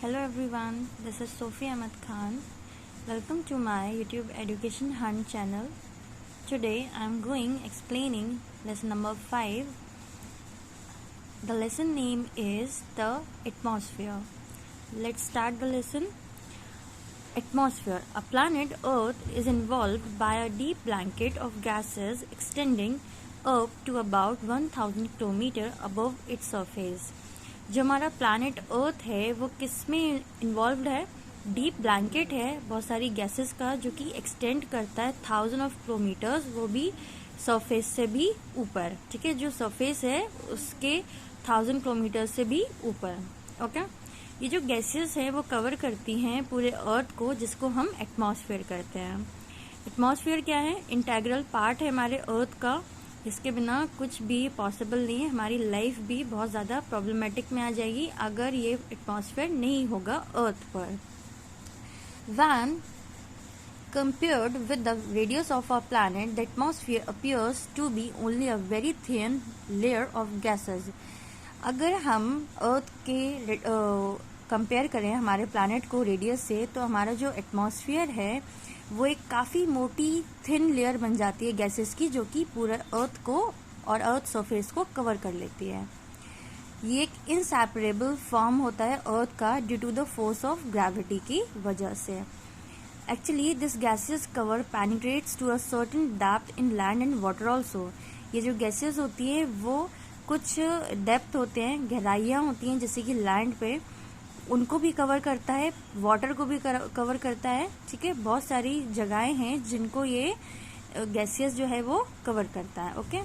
Hello everyone, this is Sophie Ahmed Khan. Welcome to my YouTube Education Hunt channel. Today I am going explaining lesson number 5. The lesson name is the atmosphere. Let's start the lesson. Atmosphere. A planet Earth is involved by a deep blanket of gases extending up to about 1000 km above its surface. जो हमारा planet earth है वो किस में involved है? Deep blanket है बहुत सारी गैसेस का, जो कि एक्सटेंड करता है 1000 ऑफ किलोमीटर्स, वो भी सरफेस से भी ऊपर. ठीक है, जो सरफेस है उसके 1000 किलोमीटर से भी ऊपर. ओके, ये जो गैसेस है वो कवर करती हैं पूरे अर्थ को, जिसको हम एटमॉस्फेयर कहते हैं. एटमॉस्फेयर क्या है? इंटेग्रल पार्ट है हमारे अर्थ का. इसके बिना कुछ भी पॉसिबल नहीं है. हमारी लाइफ भी बहुत ज़्यादा प्रॉब्लमेटिक में आ जाएगी अगर ये एटमॉस्फेयर नहीं होगा अर्थ पर. When compared with the radius of our planet, the atmosphere appears to be only a very thin layer of gases. अगर हम अर्थ के कंपेयर करें हमारे प्लैनेट को रेडियस से, तो हमारा जो एटमॉस्फेयर है वो एक काफ़ी मोटी थिन लेयर बन जाती है गैसेस की, जो कि पूरे अर्थ को और अर्थ सरफेस को कवर कर लेती है. ये एक इनसेपरेबल फॉर्म होता है अर्थ का due to the force of gravity की वजह से. Actually this gases cover penetrates to a certain depth in land and water also. ये जो गैसेस होती है वो कुछ डेप्थ होते हैं, गहराइयाँ होती हैं, जैसे कि लैंड पे, उनको भी कवर करता है, वाटर को भी कवर करता है. ठीक है, बहुत सारी जगहें हैं जिनको ये गैसेस जो है वो कवर करता है. ओके,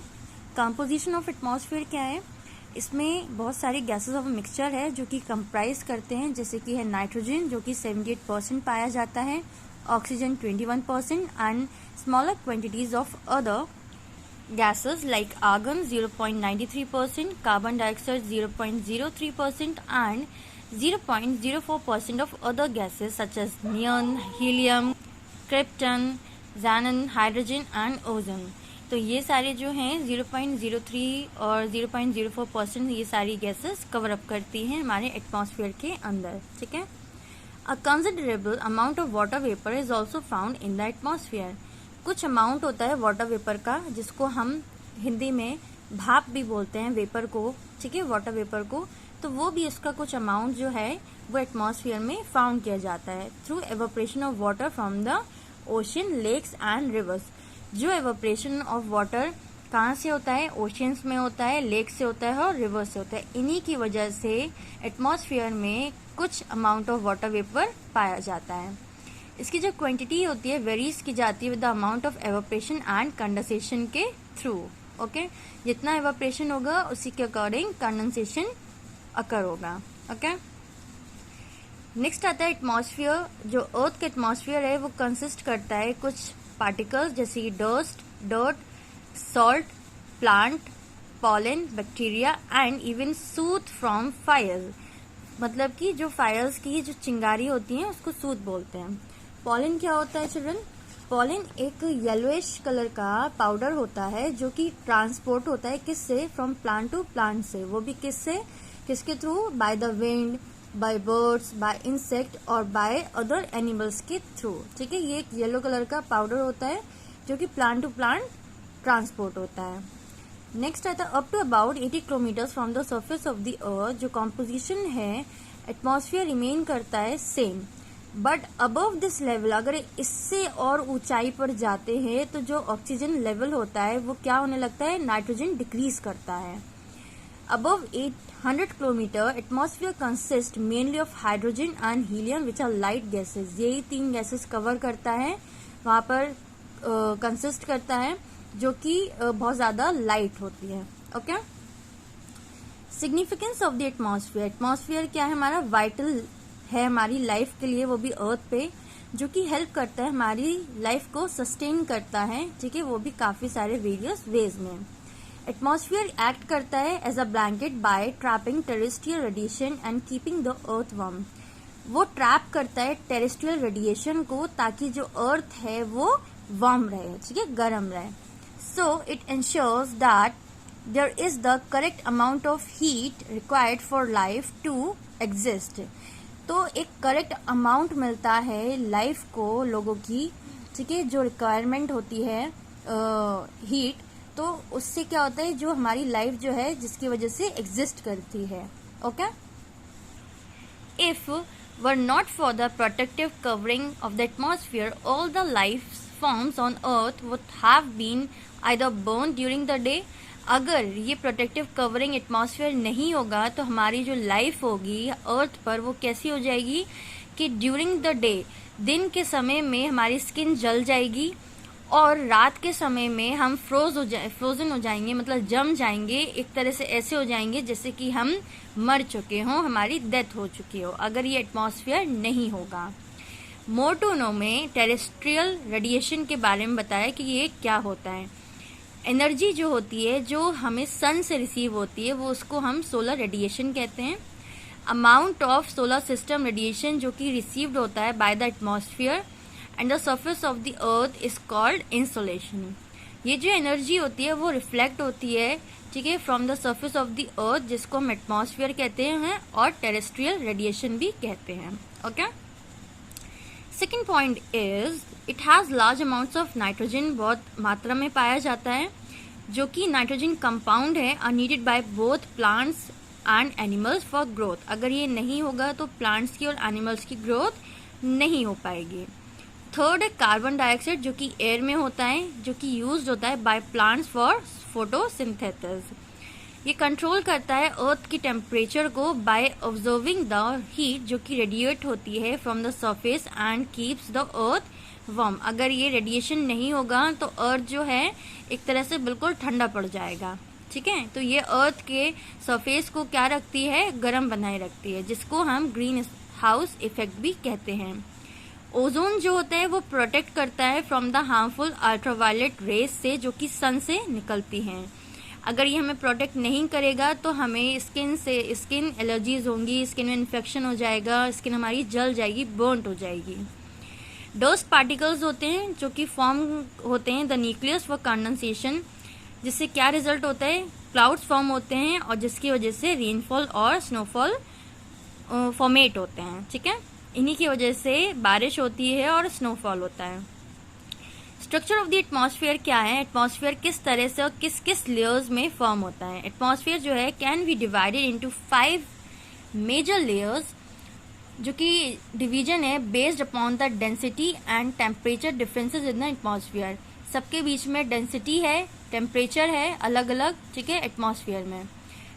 कंपोजिशन ऑफ एटमॉस्फेयर क्या है? इसमें बहुत सारी गैसेस ऑफ मिक्सचर है जो कि कंप्राइज करते हैं, जैसे कि है नाइट्रोजन जो कि 78% पाया जाता है, oxygen 21% and smaller quantities of other gases like argon 0.93%, carbon dioxide 0.03% and 0.04% of other gases such as neon, helium, krypton, xenon, hydrogen and ozone. तो ये सारे जो हैं 0.03 और 0.04% ये सारी गैसेस कवर अप करती हैं हमारे एटमॉस्फेयर के अंदर. ठीक है, अ considerable amount of water vapour is also found in the atmosphere. कुछ अमाउंट होता है वाटर वेपर का, जिसको हम हिंदी में भाप भी बोलते हैं वेपर को. ठीक है, वाटर वेपर को, तो वो भी इसका कुछ अमाउंट जो है वो एटमॉस्फेयर में फाउंड किया जाता है through evaporation of water from the ocean, lakes and rivers. जो एवोपरेशन ऑफ वाटर कहाँ से होता है? ओशंस में होता है, लेक से होता है और रिवर से होता है. इन्हीं की वजह से एटमॉस्फेयर में कुछ अमाउंट ऑफ वाटर वेपर पाया जाता है. इसकी जो क्वांटिटी होती है वेरीज की जाती है with the amount of evaporation and condensation के थ्रू. ओके, जितना एवोपरेशन होगा उसी के अकॉर्डिंग कंडेंसेशन अकर होगा. ओके, नेक्स्ट आता है एटमॉस्फेयर. जो अर्थ का एटमॉस्फेयर है वो कंसिस्ट करता है कुछ पार्टिकल्स, जैसे कि dust, dirt, salt, plant, pollen, bacteria and even suit from fire. मतलब कि जो फायर्स की जो चिंगारी होती है उसको सूट बोलते हैं. पॉलन क्या होता है चिल्ड्रन? पॉलन एक येलोइश कलर का पाउडर होता है जो कि ट्रांसपोर्ट होता है किससे? फ्रॉम प्लांट टू प्लांट से. वो भी किससे? किसके through? By the wind, bye birds, bye insect और बाय अदर एनिमल्स के थ्रू. ठीक है, ये एक येलो कलर का पाउडर होता है जो कि प्लांट टू प्लांट ट्रांसपोर्ट होता है. नेक्स्ट आता है up to about 80 kilometre from the surface of the earth. जो कॉम्पोजिशन है एटमॉस्फेयर रिमेन करता है same, but above this level अगर इससे और ऊंचाई पर जाते हैं तो जो ऑक्सीजन लेवल होता है वो क्या होने लगता है? नाइट्रोजन डिक्रीज करता है. Above 800 kilometre atmosphere consist mainly of hydrogen and helium which are light gases. यही तीन गैसेस कवर करता है, वहां पर कंसिस्ट करता है, जो कि बहुत ज्यादा लाइट होती है. Okay, significance of the atmosphere. Atmosphere क्या है? हमारा वाइटल है हमारी लाइफ के लिए, वो भी अर्थ पे, जो कि हेल्प करता है हमारी लाइफ को सस्टेन करता है. ठीक है, वो भी काफी सारे वेरियस वेज में. एटमॉस्फेयर एक्ट करता है as a blanket by trapping terrestrial radiation and keeping the earth warm. वो ट्रैप करता है टेरेस्ट्रियल रेडिएशन को ताकि जो अर्थ है वो वार्म रहे. ठीक है, गर्म रहे. So it ensures that there is the correct amount of heat required for life to exist. तो एक करेक्ट अमाउंट मिलता है लाइफ को, लोगों की, ठीक है, जो रिक्वायरमेंट होती है हीट, तो उससे क्या होता है, जो हमारी लाइफ जो है जिसकी वजह से एग्जिस्ट करती है. Okay. If were not for the protective covering of the atmosphere, all the life forms on earth would have been either burned during the day. अगर ये प्रोटेक्टिव कवरिंग एटमॉस्फेयर नहीं होगा तो हमारी जो लाइफ होगी अर्थ पर वो कैसी हो जाएगी कि ड्यूरिंग द डे, दिन के समय में हमारी स्किन जल जाएगी और रात के समय में हम फ्रोजन हो जाएंगे, मतलब जम जाएंगे, एक तरह से ऐसे हो जाएंगे जैसे कि हम मर चुके हों, हमारी डेथ हो चुकी हो, अगर ये एटमॉस्फेयर नहीं होगा. मोर्टोनो में टेरेस्ट्रियल रेडिएशन के बारे में बताया कि ये क्या होता है. एनर्जी जो होती है जो हमें सन से रिसीव होती है वो उसको हम सोलर रेडिएशन कहते हैं. Amount of solar system radiation जो कि रिसीव्ड होता है by the atmosphere and the surface of the earth is called insolation. ये जो एनर्जी होती है वो रिफ्लेक्ट होती है, ठीक है, from the surface of the अर्थ, जिसको हम एटमॉस्फेयर कहते हैं और टेरेस्ट्रियल रेडिएशन भी कहते हैं. Okay. Second point is it has large amounts of nitrogen, बहुत मात्रा में पाया जाता है, जो कि नाइट्रोजन कंपाउंड है, are needed by both plants and animals for growth. अगर ये नहीं होगा तो प्लांट्स की और एनिमल्स की ग्रोथ नहीं हो पाएगी. थर्ड है कार्बन डाइऑक्साइड, जो कि एयर में होता है, जो कि यूज्ड होता है बाय प्लांट्स फॉर फोटोसिंथेसिस. ये कंट्रोल करता है अर्थ की टेम्परेचर को बाय ऑब्जर्विंग द हीट जो कि रेडिएट होती है from the surface and keeps the earth warm. अगर ये रेडिएशन नहीं होगा तो अर्थ जो है एक तरह से बिल्कुल ठंडा पड़ जाएगा, ठीक है. तो ये अर्थ के सरफेस को क्या रखती है, गर्म बनाए रखती है, जिसको हम ग्रीन हाउस इफेक्ट भी कहते हैं. ओजोन जो होता है वो प्रोटेक्ट करता है from the harmful ultraviolet rays से जो कि सन से निकलती हैं. अगर ये हमें प्रोटेक्ट नहीं करेगा तो हमें स्किन एलर्जीज होंगी, स्किन में इन्फेक्शन हो जाएगा, स्किन हमारी जल जाएगी, बर्नट हो जाएगी. डस्ट पार्टिकल्स होते हैं जो कि फॉर्म होते हैं द न्यूक्लियस फॉर कंडेंसेशन, जिससे क्या रिजल्ट होता है, क्लाउड्स फॉर्म होते हैं और जिसकी वजह से रेनफॉल और स्नोफॉल फॉर्मेट होते हैं, ठीक है. इन्हीं की वजह से बारिश होती है और स्नोफॉल होता है. स्ट्रक्चर ऑफ द एटमॉस्फेयर क्या है, एटमॉस्फेयर किस तरह से और किस किस लेयर्स में फॉर्म होता है. एटमॉस्फेयर जो है can be divided into 5 major layers, जो कि डिवीजन है based upon the density and temperature differences in the atmosphere. सबके बीच में डेंसिटी है, टेम्परेचर है अलग अलग, ठीक है, एटमॉस्फेयर में.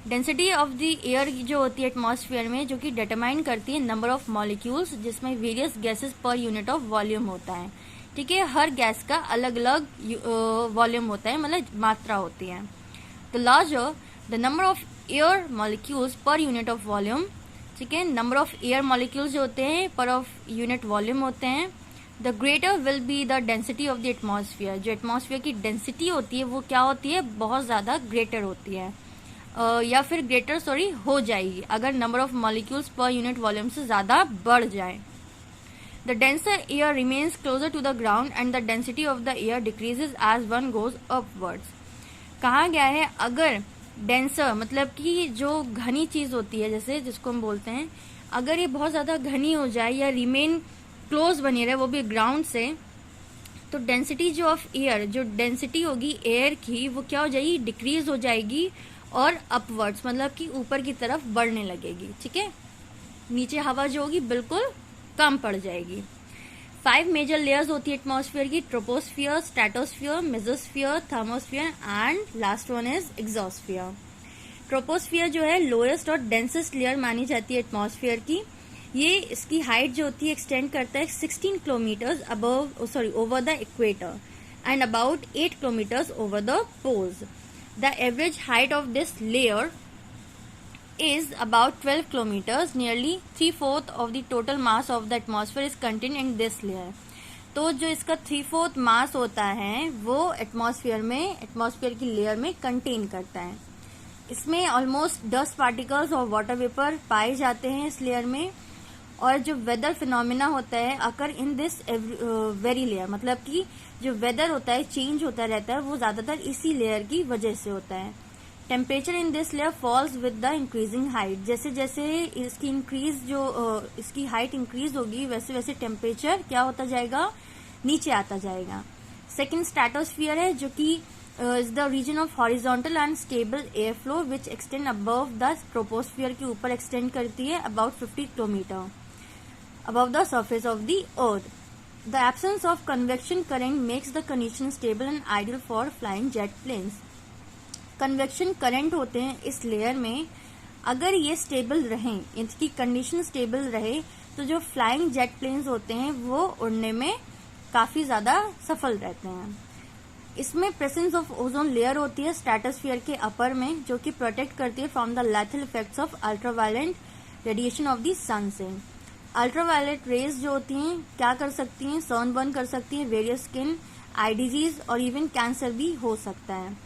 डेंसिटी ऑफ द एयर जो होती है एटमॉस्फेयर में, जो कि डिटरमाइन करती है नंबर ऑफ मॉलिक्यूल्स, जिसमें various gases per unit of volume होता है, ठीक है. हर गैस का अलग अलग वॉल्यूम होता है, मतलब मात्रा होती है. The larger the number of air molecules per unit of volume, ठीक है, नंबर ऑफ एयर मॉलिक्यूल्स जो होते हैं पर ऑफ यूनिट वॉल्यूम होते हैं, the greater will be the density of the atmosphere. जो एटमॉस्फेयर की डेंसिटी होती है वो क्या होती है, बहुत ज़्यादा ग्रेटर होती है, या फिर ग्रेटर हो जाएगी अगर number of molecules per unit volume से ज़्यादा बढ़ जाए. The denser air remains closer to the ground and the density of the air decreases as one goes upwards. कहा गया है अगर डेंसर मतलब कि जो घनी चीज़ होती है, जैसे जिसको हम बोलते हैं, अगर ये बहुत ज़्यादा घनी हो जाए या रिमेन क्लोज बनी रहे वो भी ग्राउंड से, तो डेंसिटी जो ऑफ एयर, जो डेंसिटी होगी एयर की, वो क्या हो जाएगी, डिक्रीज हो जाएगी और अपवर्ड्स मतलब कि ऊपर की तरफ बढ़ने लगेगी, ठीक है. नीचे हवा जो होगी बिल्कुल कम पड़ जाएगी. 5 मेजर लेयर्स होती है एटमॉस्फेयर की, troposphere, stratosphere, mesosphere, thermosphere and last one is exosphere. Troposphere जो है लोएस्ट और डेंसेस्ट लेयर मानी जाती है एटमॉस्फेयर की. ये इसकी हाइट जो होती है एक्सटेंड करता है 16 kilometres over the equator and about 8 kilometres over the poles. The average height of this layer is about 12 kilometers. Nearly 3/4 of the total mass of the atmosphere is contained in this layer. तो जो इसका 3/4 मास होता है वो atmosphere की layer में contain करता है. इसमें ऑलमोस्ट डस्ट पार्टिकल्स और वाटर वेपर पाए जाते हैं इस लेयर में. और जो वेदर फिनोमिना होता है अकर इन दिस वेरी लेयर, मतलब कि जो वेदर होता है चेंज होता रहता है वो ज्यादातर इसी लेयर की वजह से होता है. Temperature in this layer falls with the increasing height. जैसे जैसे इसकी इसकी हाइट इंक्रीज होगी वैसे वैसे टेम्परेचर क्या होता जाएगा, नीचे आता जाएगा। सेकेंड स्ट्रेटोस्फीयर है, जो कि is the region of horizontal and stable air flow which extend above the troposphere के ऊपर एक्सटेंड करती है about 50 kilometre above the surface of the earth. The absence of convection current makes the condition stable and ideal for flying jet planes. Convection current होते हैं इस लेयर में, अगर ये स्टेबल रहें, इसकी कंडीशन स्टेबल रहे तो जो फ्लाइंग जेट प्लेन्स होते हैं वो उड़ने में काफी ज्यादा सफल रहते हैं। इसमें प्रेजेंस ऑफ ओजोन लेयर होती है स्ट्रेटोस्फीयर के अपर में, जो कि प्रोटेक्ट करती है from the lethal effects of ultraviolet radiation of the sun से। अल्ट्रावायलेट रेज जो होती हैं क्या कर सकती हैं, सनबर्न कर सकती हैं, वेरियस स्किन, आई डिजीज और इवन कैंसर भी हो सकता है।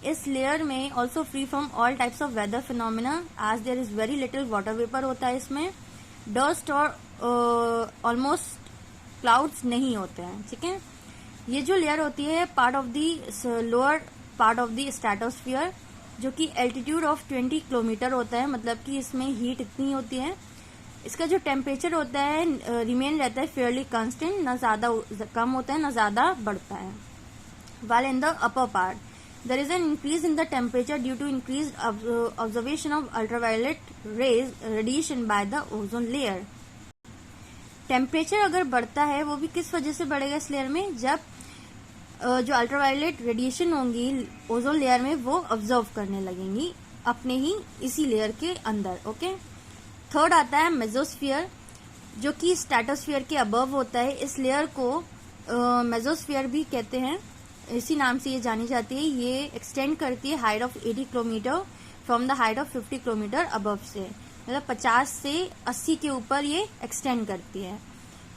इस लेयर में also free from all types of weather phenomena as there is very little water vapour होता है इसमें, डस्ट और ऑलमोस्ट क्लाउड्स नहीं होते हैं। ठीक है, ये जो लेयर होती है part of the lower part of the stratosphere, जो कि एल्टीट्यूड ऑफ 20 किलोमीटर होता है, मतलब कि इसमें हीट इतनी होती है। इसका जो टेम्परेचर होता है रिमेन रहता है फेयरली कांस्टेंट, ना ज्यादा कम होता है ना ज्यादा बढ़ता है। while in the upper part there is an increase in the temperature due to increased observation of ultraviolet rays radiation by the ozone layer. Temperature अगर बढ़ता है वो भी किस वजह से बढ़ेगा इस लेयर में, जब जो अल्ट्रावायलेट रेडिएशन होंगी ओजोन लेयर में वो ऑब्जर्व करने लगेंगी अपने ही इसी लेयर के अंदर। ओके, थर्ड आता है मेसोस्फीयर, जो कि स्ट्रेटोस्फीयर के अबव होता है। इस लेयर को मेसोस्फीयर भी कहते हैं, इसी नाम से ये जानी जाती है। ये एक्सटेंड करती है height of 80 kilometre from the height of 50 kilometre above से, मतलब 50 से 80 के ऊपर ये एक्सटेंड करती है।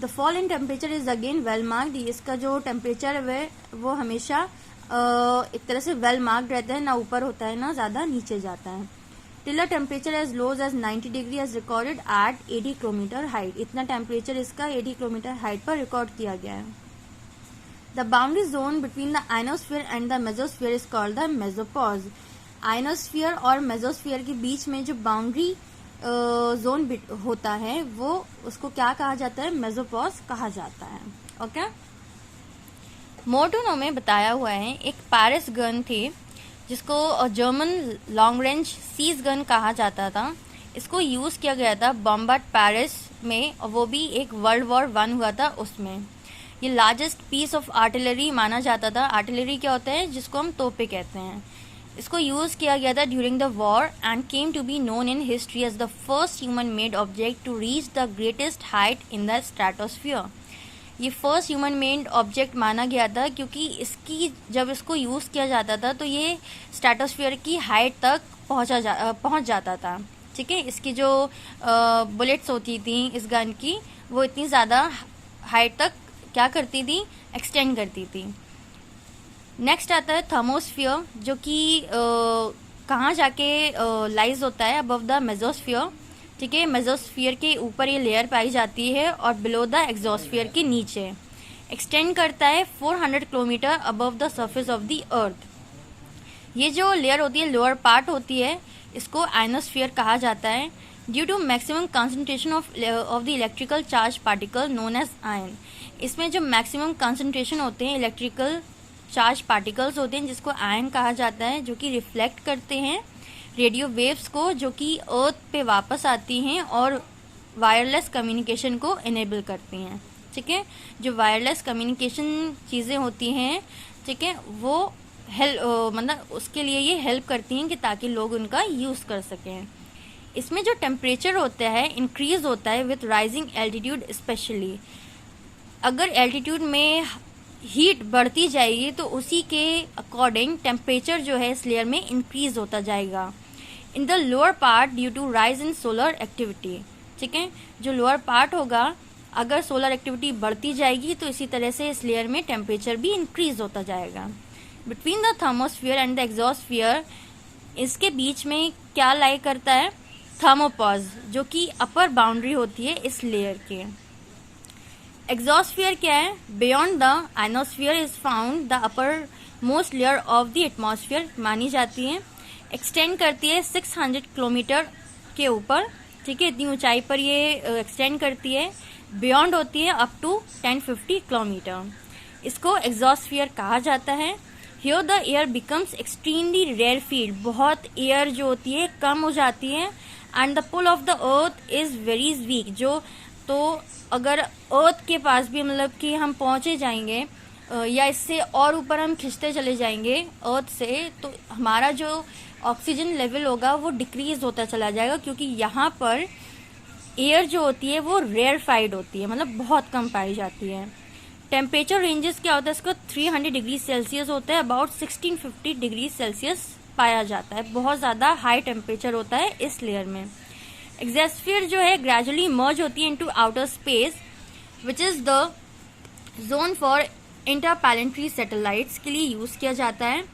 The fall in temperature is again well marked. इसका जो टेम्परेचर है वो हमेशा एक तरह से वेल मार्क्ड रहता है, ना ऊपर होता है ना ज्यादा नीचे जाता है। Till temperature as low as 90 degree as recorded at 80 kilometre height. इतना टेम्परेचर इसका 80 किलोमीटर हाइट पर रिकॉर्ड किया गया है। The boundary zone between the ionosphere and the mesosphere is called the mesopause. Ionosphere और मेसोस्फीयर के बीच में जो बाउंड्री जोन होता है वो उसको क्या कहा जाता है, मेसोपॉज कहा जाता है। ओके, मोर्टोनो में बताया हुआ है एक पैरिस गन थी जिसको German long range siege gun कहा जाता था। इसको यूज किया गया था बॉम्बार्ड पेरिस में, और वो भी एक वर्ल्ड वॉर 1 हुआ था उसमें। ये लार्जेस्ट पीस ऑफ आर्टिलरी माना जाता था। आर्टिलरी क्या होता है, जिसको हम तोपे कहते हैं। इसको यूज किया गया था during the war and came to be known in history as the first human made object to reach the greatest height in the stratosphere. ये फर्स्ट ह्यूमन मेड ऑब्जेक्ट माना गया था क्योंकि जब इसको यूज किया जाता था तो ये स्ट्रेटोस्फीयर की हाइट तक पहुंच जाता था। ठीक है, इसकी जो बुलेट्स होती थी इस गन की, वो इतनी ज्यादा हाइट तक क्या करती थी, एक्सटेंड करती थी। नेक्स्ट आता है थर्मोस्फीयर, जो कि कहाँ जाके लाइज होता है, अबव द मेसोस्फीयर। ठीक है, मेसोस्फीयर के ऊपर ये लेयर पाई जाती है और बिलो द एक्सोस्फीयर के नीचे एक्सटेंड करता है 400 kilometre above the surface of the अर्थ। ये जो लेयर होती है लोअर पार्ट होती है, इसको आयनोस्फीयर कहा जाता है। Due to maximum concentration of the electrical charge particle known as ion. इसमें जो मैक्सिमम कंसंट्रेशन होते हैं इलेक्ट्रिकल चार्ज पार्टिकल्स होते हैं, जिसको आयन कहा जाता है, जो कि रिफ्लेक्ट करते हैं रेडियो वेव्स को, जो कि अर्थ पे वापस आती हैं और वायरलेस कम्युनिकेशन को इनेबल करती हैं। ठीक है, जो वायरलेस कम्युनिकेशन चीज़ें होती हैं, ठीक है, वो मतलब उसके लिए ये हेल्प करती हैं कि ताकि लोग उनका यूज़ कर सकें। इसमें जो टेम्परेचर होता है इंक्रीज होता है विथ राइजिंग एल्टीट्यूड स्पेशली। अगर एल्टीट्यूड में हीट बढ़ती जाएगी तो उसी के अकॉर्डिंग टेम्परेचर जो है इस लेयर में इंक्रीज होता जाएगा। In the lower part due to rise in solar activity. ठीक है, जो लोअर पार्ट होगा, अगर सोलर एक्टिविटी बढ़ती जाएगी तो इसी तरह से इस लेयर में टेम्परेचर भी इंक्रीज होता जाएगा। Between the thermosphere and the exosphere, इसके बीच में क्या लाई करता है, थर्मोपॉज, जो कि अपर बाउंड्री होती है इस लेयर के। एक्सोस्फीयर क्या है, beyond the ionosphere is found the upper most layer of the atmosphere मानी जाती है। एक्सटेंड करती है 600 किलोमीटर के ऊपर, ठीक है, इतनी ऊंचाई पर ये एक्सटेंड करती है। बियॉन्ड होती है अप टू 1050 किलोमीटर। इसको एग्जॉस्फियर कहा जाता है। Here the air becomes extremely rarefied, बहुत एयर जो होती है कम हो जाती है। And the pull of the earth is very weak, जो तो अगर अर्थ के पास भी मतलब कि हम पहुंचे जाएंगे या इससे और ऊपर हम खिंचते चले जाएंगे अर्थ से, तो हमारा जो ऑक्सीजन लेवल होगा वो डिक्रीज होता चला जाएगा, क्योंकि यहाँ पर एयर जो होती है वो रेयरफाइड होती है, मतलब बहुत कम पाई जाती है। टेम्परेचर रेंजेस क्या होता है इसका, 300 डिग्री सेल्सियस होता है, अबाउट 1650 डिग्री सेल्सियस पाया जाता है। बहुत ज़्यादा हाई टेम्परेचर होता है इस लेयर में। एक्सोस्फीयर जो है ग्रेजुअली मर्ज होती है into outer space, which is the zone for interplanetary satellites के लिए यूज़ किया जाता है।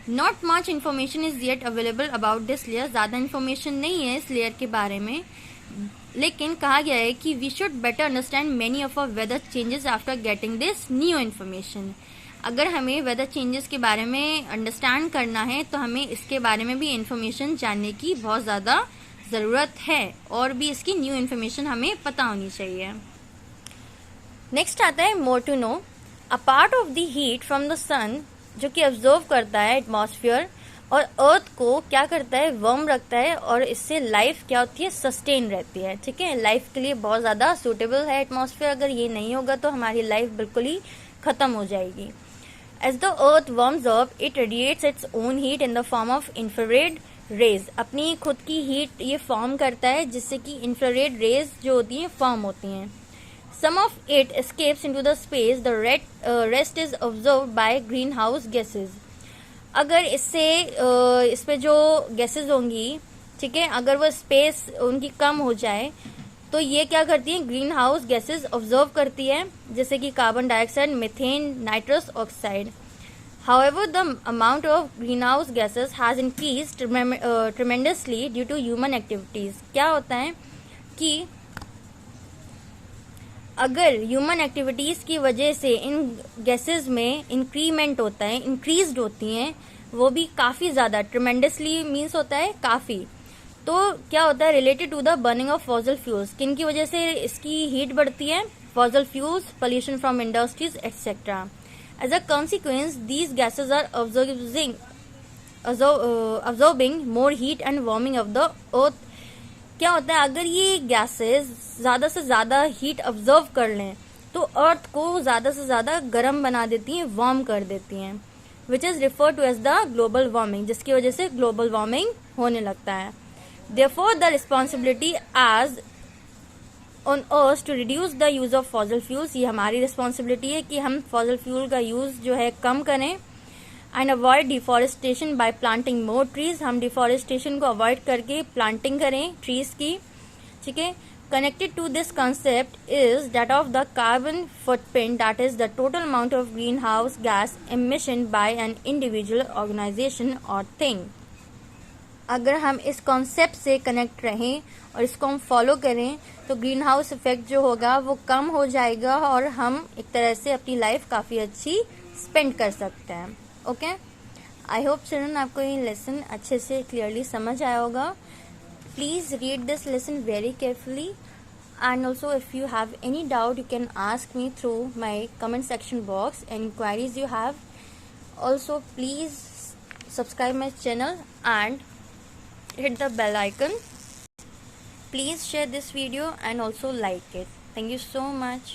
Not much information is yet available about this layer, ज़्यादा इन्फॉर्मेशन नहीं है इस लेयर के बारे में, लेकिन कहा गया है कि we should better understand many of our weather changes after getting this new information. अगर हमें वेदर चेंजेस के बारे में अंडरस्टैंड करना है तो हमें इसके बारे में भी इन्फॉर्मेशन जानने की बहुत ज़्यादा ज़रूरत है, और भी इसकी न्यू इन्फॉर्मेशन हमें पता होनी चाहिए। नेक्स्ट आता है more to know. A part of the heat from the sun, जो कि ऑब्जर्व करता है एटमॉस्फेयर और अर्थ को क्या करता है, वार्म रखता है, और इससे लाइफ क्या होती है, सस्टेन रहती है। ठीक है, लाइफ के लिए बहुत ज़्यादा सूटेबल है एटमॉस्फेयर। अगर ये नहीं होगा तो हमारी लाइफ बिल्कुल ही ख़त्म हो जाएगी। As the earth warms up, it radiates its own heat in the form of infrared rays. अपनी खुद की हीट ये फॉर्म करता है, जिससे कि इंफ्रारेड रेज जो होती हैं फॉर्म होती हैं। Some of it escapes into the space, the rest is absorbed by greenhouse gases. अगर इससे इस पे जो गैसेज होंगी, ठीक है, अगर वो स्पेस उनकी कम हो जाए तो ये क्या करती हैं, ग्रीन हाउस गैसेज ऑब्जर्व करती है, जैसे कि carbon dioxide, methane, nitrous oxide. However, the amount of greenhouse gases has increased tremendously due to human activities. क्या होता है कि अगर ह्यूमन एक्टिविटीज़ की वजह से इन गैसेस में इंक्रीमेंट होता है, इंक्रीज्ड होती हैं, वो भी काफ़ी ज़्यादा, ट्रिमेंडसली मीन्स होता है काफ़ी। तो क्या होता है, related to the burning of fossil fuels, किन की वजह से इसकी हीट बढ़ती है, fossil fuels, pollution from industries etcetera. As a consequence these gases are absorbing more heat and warming of the earth. क्या होता है, अगर ये गैसेस ज़्यादा से ज़्यादा हीट ऑब्जर्व कर लें तो अर्थ को ज़्यादा से ज़्यादा गर्म बना देती हैं, वार्म कर देती हैं, which is refer to as the global warming, जिसकी वजह से ग्लोबल वार्मिंग होने लगता है। Therefore the responsibility as on earth to reduce the use of fossil fuels, ये हमारी रिस्पॉन्सिबिलिटी है कि हम फॉसिल फ्यूल का यूज़ जो है कम करें। And avoid deforestation by planting more trees, हम डिफॉरेस्टेशन को अवॉइड करके प्लांटिंग करें ट्रीज की। ठीक है, connected to this concept is that of the carbon footprint, that is the total amount of green house gas emission by an individual organisation or thing. अगर हम इस कॉन्सेप्ट से कनेक्ट रहें और इसको हम फॉलो करें तो ग्रीन हाउस इफेक्ट जो होगा वो कम हो जाएगा और हम एक तरह से अपनी लाइफ काफ़ी अच्छी स्पेंड कर सकते हैं। ओके, आई होप चिल्ड्रन आपको ये लेसन अच्छे से क्लियरली समझ आया होगा। Please read this lesson very carefully, and also if you have any doubt you can ask me through my comment section box and inquiries you have. Also please subscribe my channel and hit the bell icon. Please share this video and also like it. Thank you so much.